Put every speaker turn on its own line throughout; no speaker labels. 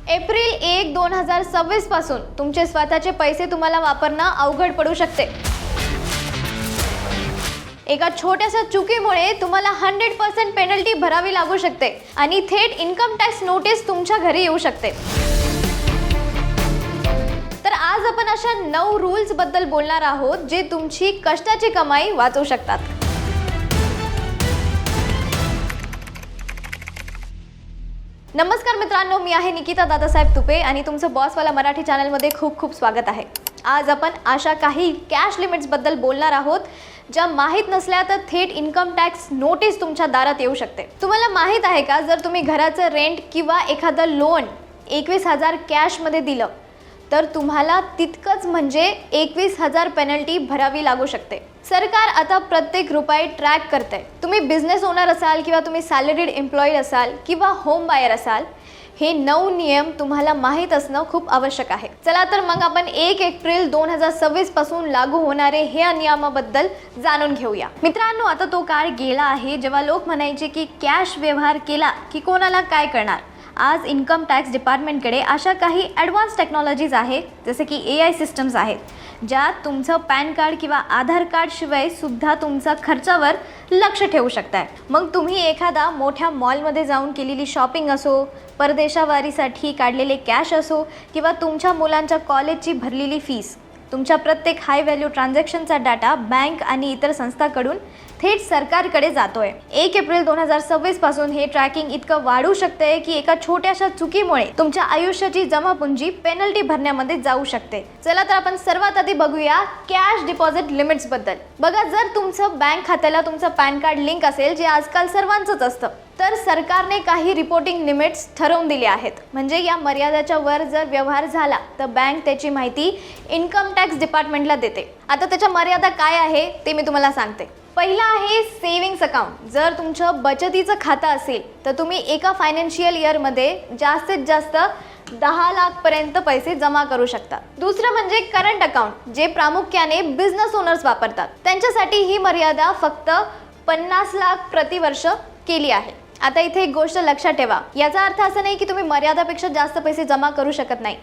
April 1, 2026 पासून तुमचे स्वतःचे पैसे तुम्हाला वापरणं अवघड पडू शकते। एका छोट्याशा चुकीमुळे तुम्हाला 100% पेनल्टी भरावी लागू शकते आणि थेट इन्कम टॅक्स नोटीस तुमच्या घरी येऊ शकते। तर आज आपण अशा 9 रूल्स बद्दल बोलणार आहोत जे तुमची कष्टाची कमाई वाचवू शकतात। नमस्कार मित्रांनो, मी आहे निकिता दादासाहेब तुपे आणि तुमचं बॉसवाला मराठी चॅनलमध्ये खूप खूप स्वागत आहे। आज आपण अशा काही कॅश लिमिट्स बद्दल बोलणार आहोत ज्या माहीत नसल्या तर थेट इन्कम टॅक्स नोटीस तुमच्या दारात येऊ शकते। तुम्हाला माहीत आहे का, जर तुम्ही घराचं रेंट किंवा एखादं लोन 21,000 कॅशमध्ये दिलं तर तुम्हाला तितकंच म्हणजे 21,000 पेनल्टी भरावी लागू शकते। सरकार आता प्रत्येक रुपये ट्रॅक करते। तुम्ही बिझनेस ओनर असाल किंवा तुम्ही सॅलरीड एम्प्लॉई असाल किंवा होम बायर असाल, हे 9 नियम तुम्हाला माहीत असणं खूप आवश्यक आहे। चला तर मग आपण 1 एप्रिल 2026 पासून लागू होणारे हे नियमाबद्दल जाणून घेऊया। मित्रांनो, आता तो काळ गेला आहे जेव्हा लोक म्हणायचे की कॅश व्यवहार केला की कोणाला काय करणार। आज इन्कम टॅक्स डिपार्टमेंटकडे अशा काही ॲडव्हान्स टेक्नॉलॉजीज आहेत, जसे की AI सिस्टम्स आहेत, ज्यात तुमचं पॅन कार्ड किंवा आधार कार्ड शिवाय सुद्धा तुमचा खर्चावर लक्ष ठेवू शकताय। मग तुम्ही एखादा मोठ्या मॉलमध्ये जाऊन केलेली शॉपिंग असो, परदेशावारीसाठी काढलेले कॅश असो किंवा तुमच्या मुलांच्या कॉलेजची भरलेली फीस, तुमच्या प्रत्येक हाय व्हॅल्यू ट्रान्झॅक्शनचा डाटा बँक आणि इतर संस्थांकडून थेट सरकारकडे जातोय। 1 एप्रिल 2026 पासून हे ट्रॅकिंग इतकं वाढू शकते की एका छोट्याशा चुकीमुळे तुमच्या आयुष्याची जमापुंजी पेनल्टी भरण्यामध्ये जाऊ शकते। चला तर आपण सर्वात आधी बघूया कॅश डिपॉझिट लिमिट्स बद्दल। बघा, जर तुमचं बँक खात्याला तुमचं पॅन कार्ड लिंक असेल, जे आजकाल सर्वांचंच असतं, तर सरकारने काही रिपोर्टिंग लिमिट्स ठरवून दिले आहेत। म्हणजे या मर्यादेच्या वर जर व्यवहार झाला तर बँक त्याची माहिती इन्कम टॅक्स डिपार्टमेंटला देते। आता त्याच्या मर्यादा काय आहे ते मी तुम्हाला सांगते। पहिला आहे सेव्हिंग्स अकाउंट। जर तुमचं बचतीचं खातं असेल तर तुम्ही एका फायनान्शियल इयरमध्ये जास्तीत जास्त 10 लाखपर्यंत पैसे जमा करू शकता। दुसरं म्हणजे करंट अकाउंट, जे प्रामुख्याने बिझनेस ओनर्स वापरतात। त्यांच्यासाठी ही मर्यादा फक्त 50 लाख प्रतिवर्ष केली आहे। आता इथे एक गोष्ट लक्षात ठेवा, याचा अर्थ असा नाही की तुम्ही मर्यादापेक्षा जास्त पैसे जमा करू शकत नाही।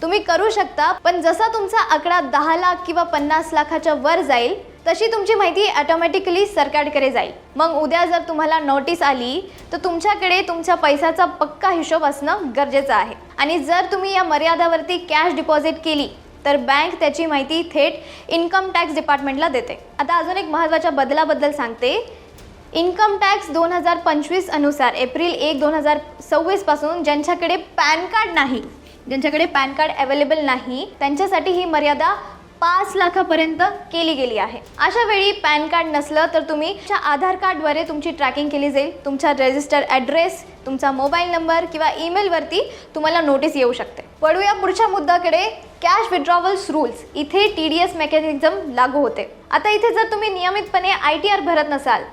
तुम्ही करू शकता, पण जसा तुमचा आकडा 10 लाख किंवा 50 लाखाच्या वर जाईल तशी तुमची माहिती ऑटोमॅटिकली सरकारकडे जाईल। मग उद्या जर तुम्हाला नोटीस आली तर तुमच्याकडे तुमच्या पैशाचा पक्का हिशोब असणं गरजेचं आहे। आणि जर तुम्ही या मर्यादावरती कॅश डिपॉझिट केली तर बँक त्याची माहिती थेट इन्कम टॅक्स डिपार्टमेंटला देते। आता अजून एक महत्त्वाच्या बदलाबद्दल सांगते। इन्कम टॅक्स 2025 अनुसार एप्रिल 1, 2026 पासून ज्यांच्याकडे पॅन कार्ड अवेलेबल नाही, त्यांच्यासाठी ही मर्यादा 5 लाखापर्यंत केली गेली आहे। अशा वेळी पॅन कार्ड नसलं तर तुम्ही आधार कार्डद्वारे तुमची ट्रॅकिंग केली जाईल। तुमचा रजिस्टर ॲड्रेस, तुमचा मोबाईल नंबर किंवा ईमेलवरती तुम्हाला नोटीस येऊ शकते। वळूया पुढच्या मुद्द्याकडे, कॅश विड्रॉवल्स रूल्स। इथे TDS मेकॅनिझम लागू होते। आता इथे जर तुम्ही नियमितपणे ITR भरत नसाल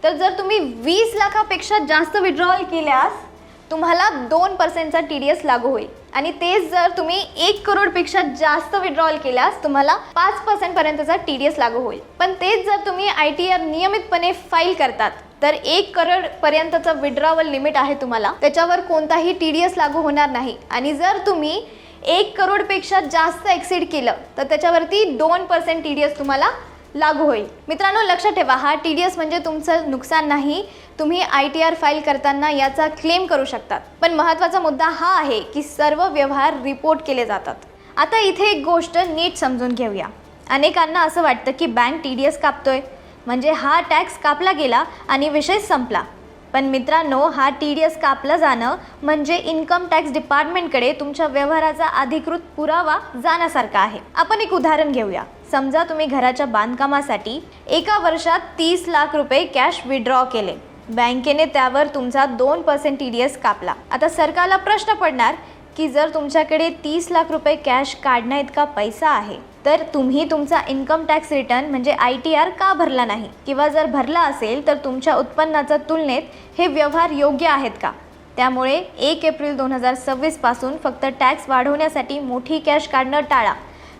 तर जर तुम्ही 20 लाखापेक्षा जास्त विड्रॉवल केल्यास तुम्हाला 2% TDS लागू होईल। आणि तेच जर तुम्ही 1 करोडपेक्षा जास्त विड्रॉवल केल्यास तुम्हाला 5% पर्यंतचा TDS लागू होईल। पण तेच जर तुम्ही ITR नियमितपणे फाईल करतात तर 1 करोड पर्यंतचं विड्रॉवल लिमिट आहे तुम्हाला, त्याच्यावर कोणताही TDS लागू होणार नाही। आणि जर तुम्ही 1 करोडपेक्षा जास्त एक्सीड केलं तर त्याच्यावरती 2% TDS तुम्हाला लागू होईल। मित्रांनो, लक्षात ठेवा, हा TDS म्हणजे तुमचं नुकसान नाही। तुम्ही ITR फाईल करताना याचा क्लेम करू शकतात। पण महत्त्वाचा मुद्दा हा आहे की सर्व व्यवहार रिपोर्ट केले जातात। आता इथे एक गोष्ट नीट समजून घेऊया। अनेकांना असं वाटतं की बँक TDS कापतोय म्हणजे हा टॅक्स कापला गेला आणि विषय संपला। पण मित्रांनो, हा TDS कापला जाणं म्हणजे इन्कम टॅक्स डिपार्टमेंटकडे तुमच्या व्यवहाराचा अधिकृत पुरावा जाण्यासारखा आहे। आपण एक उदाहरण घेऊया। समजा तुम्ही घराच्या बांधकामासाठी एका वर्षात 30 लाख रुपये कॅश विड्रॉ केले। बँकेने त्यावर तुमचा 2% TDS कापला। आता सरकारला प्रश्न पडणार की जर तुमच्याकडे 30 लाख रुपये कॅश काढण्याइतका पैसा आहे तर तुम्ही तुमचा इन्कम टॅक्स रिटर्न म्हणजे ITR का भरला नाही, किंवा जर भरला असेल तर तुमच्या उत्पन्नाच्या तुलनेत हे व्यवहार योग्य आहेत का। त्यामुळे 1 एप्रिल 2026 पासून फक्त टॅक्स वाढवण्यासाठी मोठी कॅश काढणं टाळा,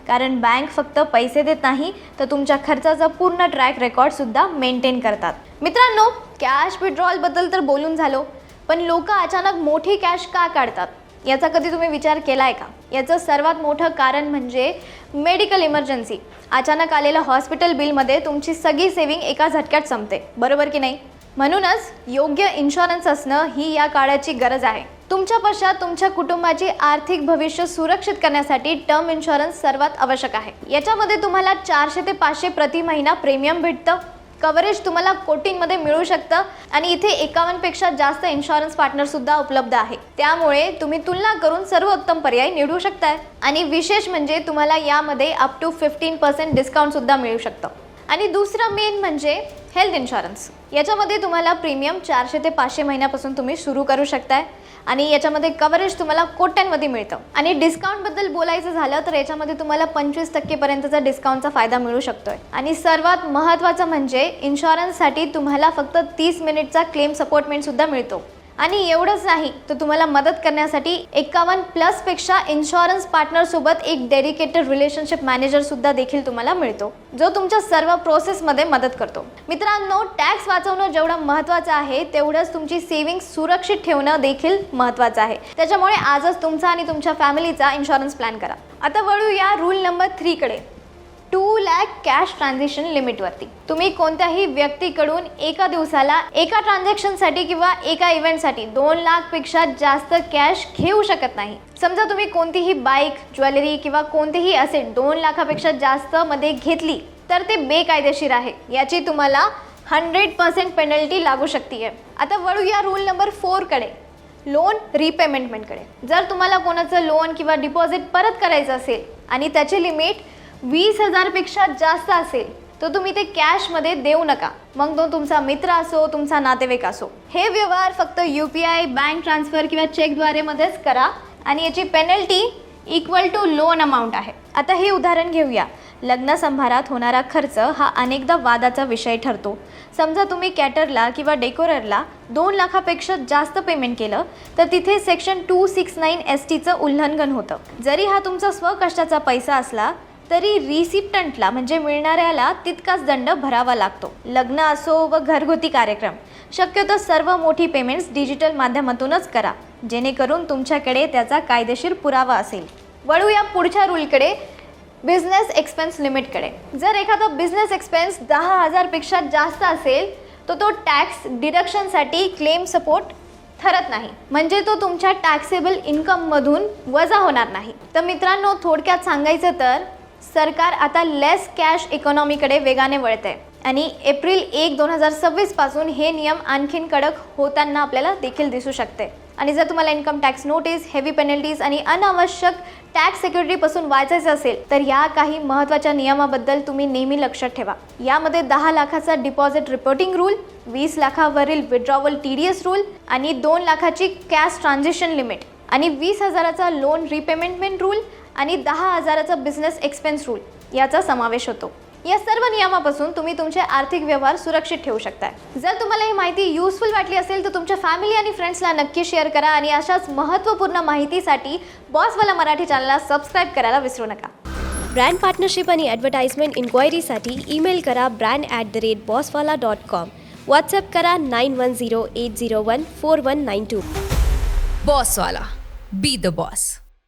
कारण बँक फक्त पैसे देत नाही तर तुमच्या खर्चाचा पूर्ण ट्रॅक रेकॉर्ड सुद्धा मेंटेन करतात। मित्रांनो, कॅश विड्रॉवल बद्दल तर बोलून झालो, पण लोक अचानक मोठी कॅश का काढतात याचा कधी तुम्ही विचार केलाय का? याचं सर्वात मोठं कारण म्हणजे मेडिकल इमर्जन्सी. अचानक आलेलं हॉस्पिटल बिलमध्ये तुमची सगळी सेव्हिंग एका झटक्यात संपते, बरोबर की नाही? म्हणूनच योग्य इन्शुरन्स असणं ही या काळाची गरज आहे. तुमच्या पश्चात तुमच्या कुटुंबाची आर्थिक भविष्य सुरक्षित करण्यासाठी टर्म इन्शुरन्स सर्वात आवश्यक आहे. याच्यामध्ये तुम्हाला 400 ते 500 प्रति महिना प्रीमियम भेटतं. कव्हरेज तुम्हाला कोटींमध्ये मिळू शकतं आणि इथे 51 पेक्षा जास्त इन्शुरन्स पार्टनर सुद्धा उपलब्ध आहे. त्यामुळे तुम्ही तुलना करून सर्वोत्तम पर्याय निवडू शकताय. आणि विशेष म्हणजे तुम्हाला यामध्ये अप टू 15% डिस्काउंट सुद्धा मिळू शकतं. आणि दुसरं मेन म्हणजे हेल्थ इन्शुरन्स. याच्यामध्ये तुम्हाला प्रीमियम 400 ते 500 महिन्यापासून तुम्ही सुरू करू शकताय आणि याच्यामध्ये कव्हरेज तुम्हाला कोट्यांमध्ये मिळतं. आणि डिस्काउंटबद्दल बोलायचं झालं तर याच्यामध्ये तुम्हाला 25% पर्यंतचा डिस्काउंटचा फायदा मिळू शकतोय. आणि सर्वात महत्त्वाचं म्हणजे इन्शुरन्ससाठी तुम्हाला फक्त 30 मिनिटचा क्लेम सपोर्टमेंट सुद्धा मिळतो. आणि एवढंच नाही तर तुम्हाला मदत करण्यासाठी 51+ पेक्षा इन्शुरन्स पार्टनर सोबत एक डेडिकेटेड रिलेशनशिप मॅनेजर सुद्धा देखील तुम्हाला मिळतो, जो तुमच्या सर्व प्रोसेसमध्ये मदत करतो. मित्रांनो, टॅक्स वाचवणं जेवढं महत्त्वाचं आहे तेवढंच तुमची सेव्हिंग सुरक्षित ठेवणं देखील महत्त्वाचं आहे. त्याच्यामुळे आजच तुमचा आणि तुमच्या फॅमिलीचा इन्शुरन्स प्लॅन करा. आता वळूया रूल नंबर 3 कडे. 2 लाख कॅश ट्रान्झॅक्शन लिमिटवरती. तुम्ही कोणत्याही व्यक्तीकडून एका दिवसाला एका ट्रान्झॅक्शनसाठी किंवा एका इव्हेंटसाठी 2 लाखपेक्षा जास्त कॅश घेऊ शकत नाही. समजा तुम्ही कोणतीही बाईक, ज्वेलरी किंवा कोणतेही असेट 2 लाखापेक्षा जास्त मध्ये घेतली तर ते बेकायदेशीर आहे. याची तुम्हाला 100% पेनल्टी लागू शकते. आता वळूया रूल नंबर 4 कडे, लोन रिपेमेंटमेंटकडे. जर तुम्हाला कोणाचं लोन किंवा डिपॉझिट परत करायचं असेल आणि त्याचे लिमिट 20,000 पेक्षा जास्त असेल तर तुम्ही ते कॅशमध्ये देऊ नका. मग तो तुमचा मित्र असो, तुमचा नातेवाईक असो. हे व्यवहार फक्त UPI, बँक ट्रान्सफर किंवा चेकद्वारे मध्येच करा आणि याची penalty equal to loan amount आहे. आता हे उदाहरण घेऊया. लग्न समारंभात होणारा खर्च हा अनेकदा वादाचा विषय ठरतो. समजा तुम्ही कॅटरला किंवा डेकोररला 2 लाखापेक्षा जास्त पेमेंट केलं तर तिथे सेक्शन 269 STचं उल्लंघन होतं. जरी हा तुमचा स्वकष्टाचा पैसा असला तरी रिसिप्टंटला म्हणजे मिळणाऱ्याला तितकाच दंड भरावा लागतो. लग्न असो व घरगुती कार्यक्रम, शक्यतो सर्व मोठी पेमेंट्स डिजिटल माध्यमातूनच करा, जेणेकरून तुमच्याकडे त्याचा कायदेशीर पुरावा असेल. वळूया पुढच्या रूलकडे, बिझनेस एक्सपेन्स लिमिटकडे. जर एखादा बिझनेस एक्सपेन्स 10,000 पेक्षा जास्त असेल तर तो टॅक्स डिडक्शनसाठी क्लेम सपोर्ट ठरत नाही, म्हणजे तो तुमच्या टॅक्सेबल इन्कममधून वजा होणार नाही. तर मित्रांनो, थोडक्यात सांगायचं तर सरकार आता लेस कॅश इकॉनॉमीकडे वेगाने वळते आणि एप्रिल 1, 2026 पासून हे नियम आणखीन कडक होताना आपल्याला देखील दिसू शकते. आणि जर तुम्हाला income tax notice, heavy penalties आणि अनावश्यक टॅक्स सिक्युरिटीपासून वाचायचं असेल तर या काही महत्त्वाच्या नियमाबद्दल तुम्ही नेहमी लक्षात ठेवा. यामध्ये 10 लाखाचा डिपॉझिट रिपोर्टिंग रूल, 20 लाखावरील विड्रॉवल TDS रूल आणि 2 लाखाची कॅश ट्रान्झॅक्शन लिमिट आणि 20,000चा लोन रिपेमेंटमेंट रूल आणि 10,000चा बिझनेस एक्सपेन्स रूल याचा समावेश होतो. या सर्व नियमापासून तुम्ही तुमचे आर्थिक व्यवहार सुरक्षित ठेवू शकता. जर तुम्हाला ही माहिती युजफुल वाटली असेल तर तुमच्या फॅमिली आणि फ्रेंड्सला नक्की शेअर करा आणि अशाच महत्त्वपूर्ण माहितीसाठी बॉसवाला मराठी चॅनलला सबस्क्राईब करायला विसरू नका. ब्रँड पार्टनरशिप आणि ॲडव्हर्टाइजमेंट इन्क्वायरीसाठी ईमेल करा brand@bosswala.com. व्हॉट्सअप करा 9108014192.
बॉसवाला, बी द बॉस.